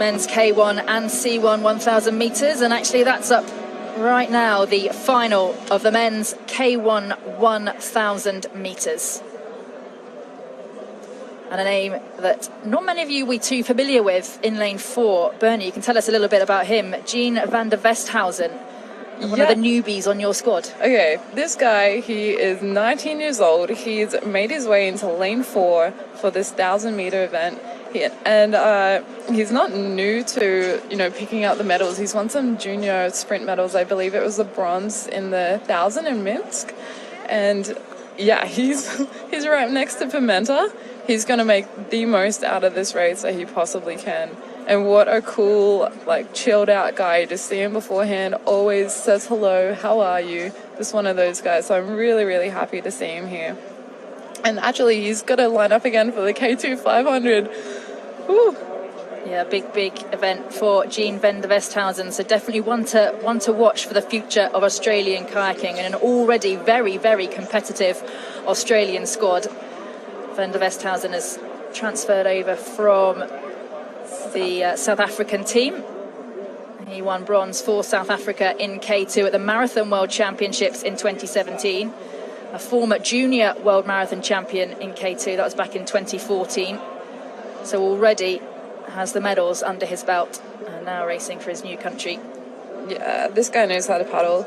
men's K1 and C1 1,000 metres, and actually that's up right now, the final of the men's K1 1,000 metres. And a name that not many of you will be too familiar with in lane 4. Bernie, you can tell us a little bit about him. Jean van der Westhausen, one of the newbies on your squad. Okay, this guy, he is 19 years old. He's made his way into lane 4 for this 1,000-metre event. He's not new to, picking out the medals. He's won some junior sprint medals. I believe it was the bronze in the 1,000 in Minsk. And yeah, he's right next to Pimenta. He's going to make the most out of this race that he possibly can. And what a cool, chilled out guy. Just see him beforehand, always says hello, how are you? Just one of those guys. So I'm really, really happy to see him here. And actually, he's got to line up again for the K2 500. Whew. Yeah, big event for Jean van der Westhausen. So definitely one to watch for the future of Australian kayaking, and an already very, very competitive Australian squad. Van der Westhausen has transferred over from the South African team. He won bronze for South Africa in K2 at the Marathon World Championships in 2017. A former junior world marathon champion in K2, that was back in 2014. So already has the medals under his belt, and now racing for his new country. Yeah, this guy knows how to paddle.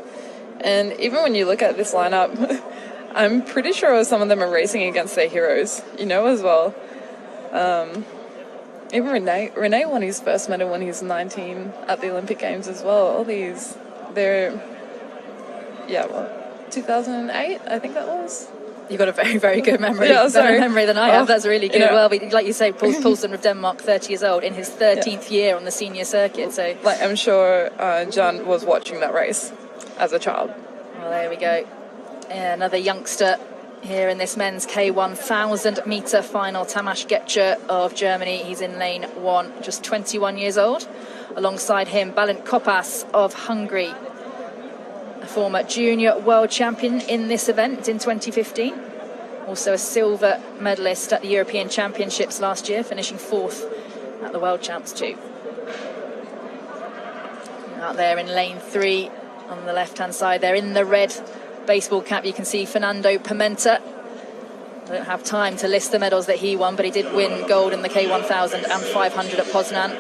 And even when you look at this lineup, I'm pretty sure some of them are racing against their heroes, as well. Even Renee won his first medal when he was 19 at the Olympic Games as well. All these, 2008, I think that was. You've got a very, very good memory. Yeah, better memory than I have. That's really good. Well, like you say, Poulsen of Denmark, 30 years old, in his 13th year on the senior circuit. So, I'm sure John was watching that race as a child. Well, there we go. Yeah, another youngster here in this men's K1000 metre final. Tamás Getcher of Germany. He's in lane 1, just 21 years old. Alongside him, Balint Kopas of Hungary, a former junior world champion in this event in 2015. Also a silver medalist at the European Championships last year, finishing 4th at the World Champs too. Out there in lane 3 on the left-hand side there, in the red baseball cap, you can see Fernando Pimenta. I don't have time to list the medals that he won, but he did win gold in the K1000 and 500 at Poznan.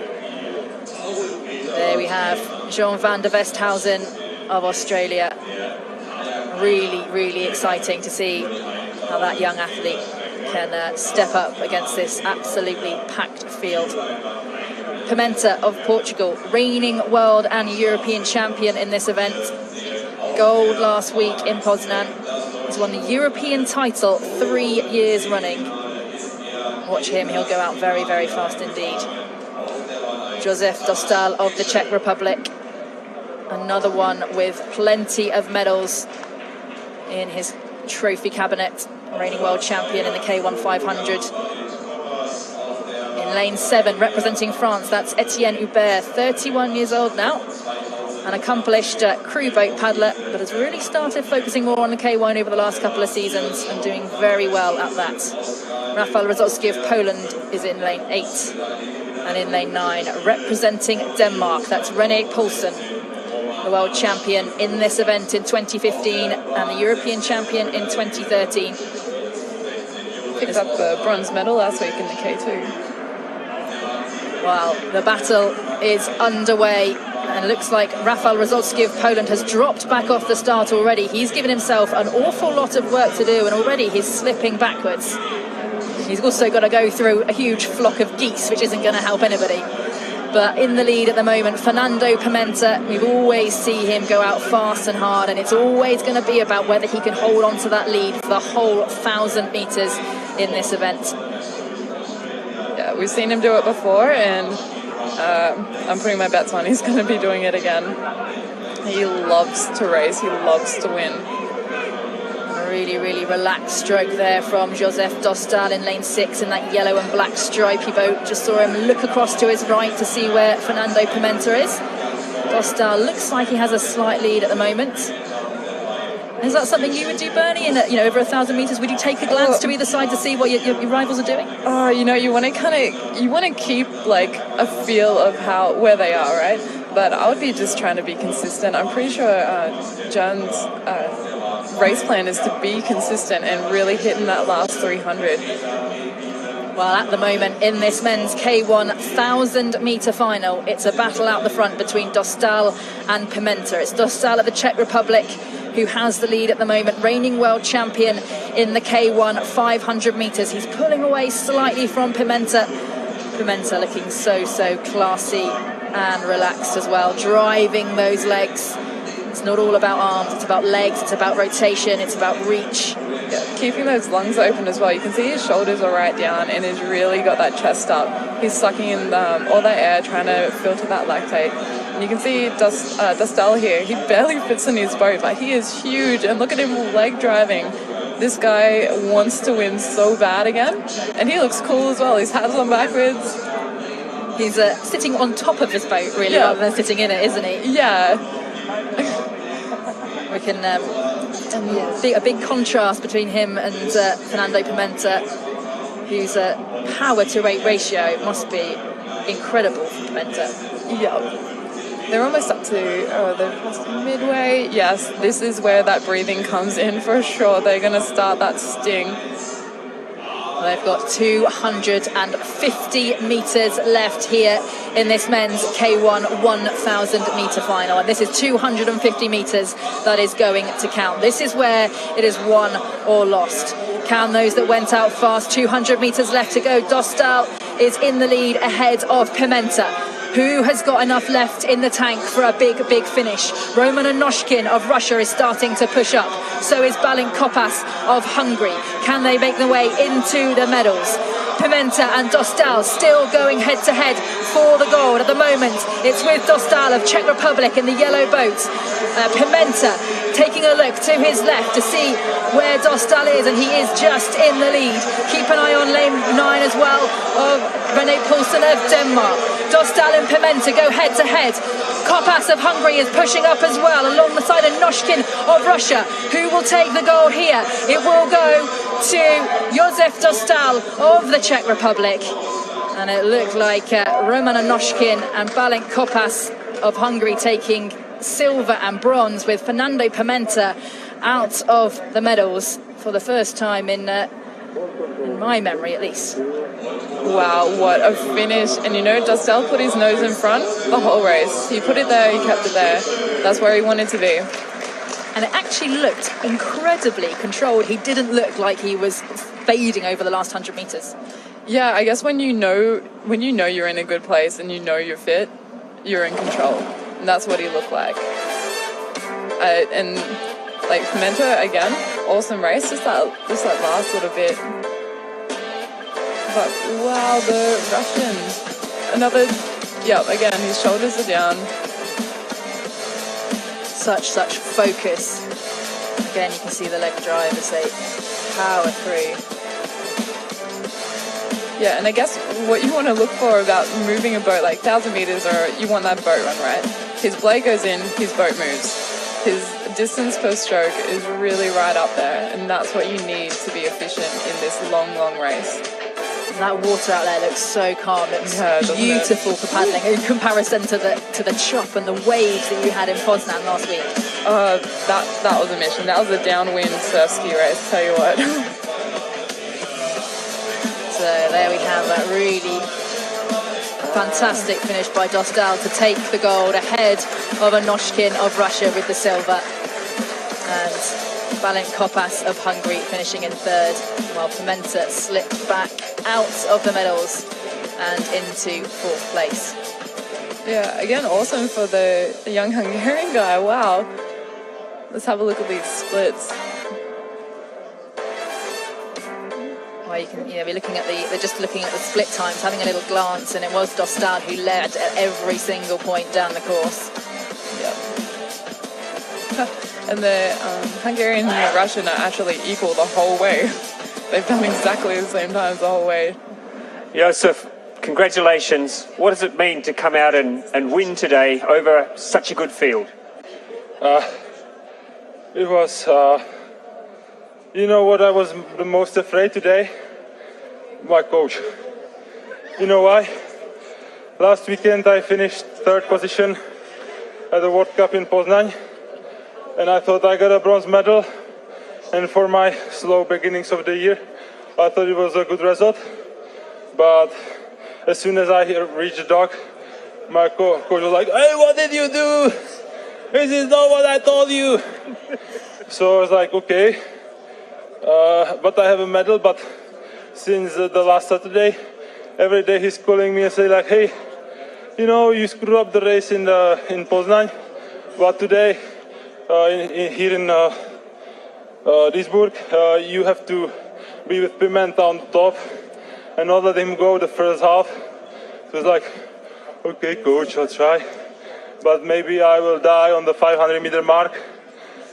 There we have Jean van der Westhausen of Australia. Really, really exciting to see how that young athlete can step up against this absolutely packed field. Pimenta of Portugal, reigning world and European champion in this event. Gold last week in Poznan. He's won the European title 3 years running. Watch him, he'll go out very, very fast indeed. Josef Dostal of the Czech Republic. Another one with plenty of medals in his trophy cabinet. Reigning world champion in the K1 500. In lane 7, representing France, that's Etienne Hubert, 31 years old now. An accomplished crew boat paddler, but has really started focusing more on the K1 over the last couple of seasons and doing very well at that. Rafał Rosowski of Poland is in lane 8. And in lane 9, representing Denmark, that's René Poulsen, the world champion in this event in 2015 and the European champion in 2013. Picked up the bronze medal last week in the K2. Well, the battle is underway, and it looks like Rafał Rosowski of Poland has dropped back off the start already. He's given himself an awful lot of work to do, and already he's slipping backwards. He's also got to go through a huge flock of geese, which isn't going to help anybody. But in the lead at the moment, Fernando Pimenta, we always see him go out fast and hard, and it's always going to be about whether he can hold on to that lead for the whole 1,000 metres in this event. Yeah, we've seen him do it before, and I'm putting my bets on he's going to be doing it again. He loves to race, he loves to win. A really, really relaxed stroke there from Josef Dostal in lane 6 in that yellow and black stripy boat. Just saw him look across to his right to see where Fernando Pimenta is. Dostal looks like he has a slight lead at the moment. Is that something you would do, Bernie? In over 1,000 meters, would you take a glance to either side to see what your rivals are doing? You want to keep like a feel of where they are, right? But I would be just trying to be consistent. I'm pretty sure John's race plan is to be consistent and really hitting that last 300. Well, at the moment, in this men's K1 1,000-meter final, it's a battle out the front between Dostal and Pimenta. It's Dostal of the Czech Republic who has the lead at the moment, reigning world champion in the K1 500 meters. He's pulling away slightly from Pimenta. Pimenta looking so classy and relaxed as well, driving those legs. It's not all about arms, it's about legs, it's about rotation, it's about reach. Yeah, keeping those lungs open as well. You can see his shoulders are right down and he's really got that chest up. He's sucking in all that air, trying to filter that lactate. And you can see Dostal here. He barely fits in his boat, but he is huge. And look at him leg driving. This guy wants to win so bad again. And he looks cool as well. His hat's on backwards. He's sitting on top of his boat, really, rather than sitting in it, isn't he? Yeah. We can see a big contrast between him and Fernando Pimenta, whose power to weight ratio must be incredible for Pimenta. Yeah. They're almost up to, they're past midway. Yes, this is where that breathing comes in for sure. They're going to start that sting. They've got 250 metres left here in this men's K1 1,000 metre final. And this is 250 metres that is going to count. This is where it is won or lost. Count those that went out fast. 200 metres left to go. Dostal is in the lead ahead of Pimenta, who has got enough left in the tank for a big finish. Roman Anoshkin of Russia is starting to push up. So is Balint Kopas of Hungary. Can they make their way into the medals? Pimenta and Dostal still going head-to-head for the gold. At the moment, it's with Dostal of Czech Republic in the yellow boat. Pimenta taking a look to his left to see where Dostal is, and he is just in the lead. Keep an eye on lane 9 as well of René Poulsen of Denmark. Dostal and Pimenta go head-to-head. Kopas of Hungary is pushing up as well, along the side of Noshkin of Russia. Who will take the gold here? It will go to Josef Dostal of the Czech Republic. And it looked like Roman Anoshkin and Balint Kopas of Hungary taking silver and bronze, with Fernando Pimenta out of the medals for the first time in my memory, at least. Wow, what a finish. And Dostal put his nose in front the whole race. He put it there, he kept it there. That's where he wanted to be. And it actually looked incredibly controlled. He didn't look like he was fading over the last 100 metres. Yeah, I guess when you know you're in a good place and you know you're fit, you're in control. And that's what he looked like. And like Pimenta, again, awesome race, just that last little bit. But wow, the Russian, again, his shoulders are down. Such focus. Again, you can see the leg drive as they power through. Yeah, and I guess what you want to look for about moving a boat, like 1,000 meters, or you want that boat run, right? His blade goes in, his boat moves. His distance per stroke is really right up there, and that's what you need to be efficient in this long race. And that water out there looks so calm. It's beautiful for paddling in comparison to the chop and the waves that you had in Poznan last week. That was a mission. That was a downwind surf ski race, tell you what. So there we have that really fantastic finish by Dostal to take the gold ahead of Anoshkin of Russia with the silver, and Balint Kopas of Hungary finishing in third, while Pimenta slipped back out of the medals and into fourth place. Yeah, again, awesome for the young Hungarian guy. Wow. Let's have a look at these splits. Well, you can be looking at they're just looking at the split times, having a little glance, and it was Dostal who led at every single point down the course. Yep. And the Hungarian and the Russian are actually equal the whole way. They've done exactly the same times the whole way. Josef, congratulations. What does it mean to come out and win today over such a good field? It was, you know what I was the most afraid today? My coach. You know why? Last weekend I finished 3rd position at the World Cup in Poznan, and I thought I got a bronze medal, and for my slow beginnings of the year I thought it was a good result. But as soon as I reached the dock, my coach was like, "Hey, what did you do? This is not what I told you." So I was like, okay, but I have a medal. But since the last Saturday, every day he's calling me and say like, "Hey, you know, you screwed up the race in Poznan, but today here in Duisburg, you have to be with Pimenta on the top and not let him go the first half." So it's like, okay, coach, I'll try, but maybe I will die on the 500-meter mark,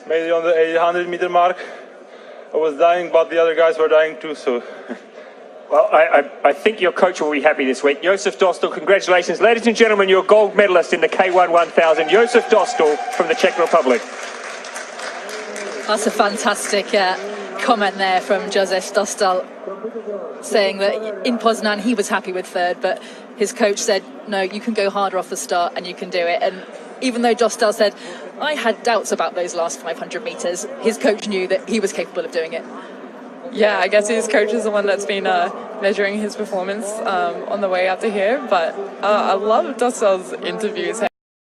maybe on the 800-meter mark. I was dying, but the other guys were dying too, so. Well, I think your coach will be happy this week. Josef Dostal, congratulations. Ladies and gentlemen, your gold medalist in the K1 1000, Josef Dostal from the Czech Republic. That's a fantastic comment there from Josef Dostal, saying that in Poznan he was happy with 3rd, but his coach said, no, you can go harder off the start and you can do it. And even though Dostal said, I had doubts about those last 500 metres, his coach knew that he was capable of doing it. Yeah, I guess his coach is the one that's been measuring his performance on the way up to here. But I love Dostal's interviews.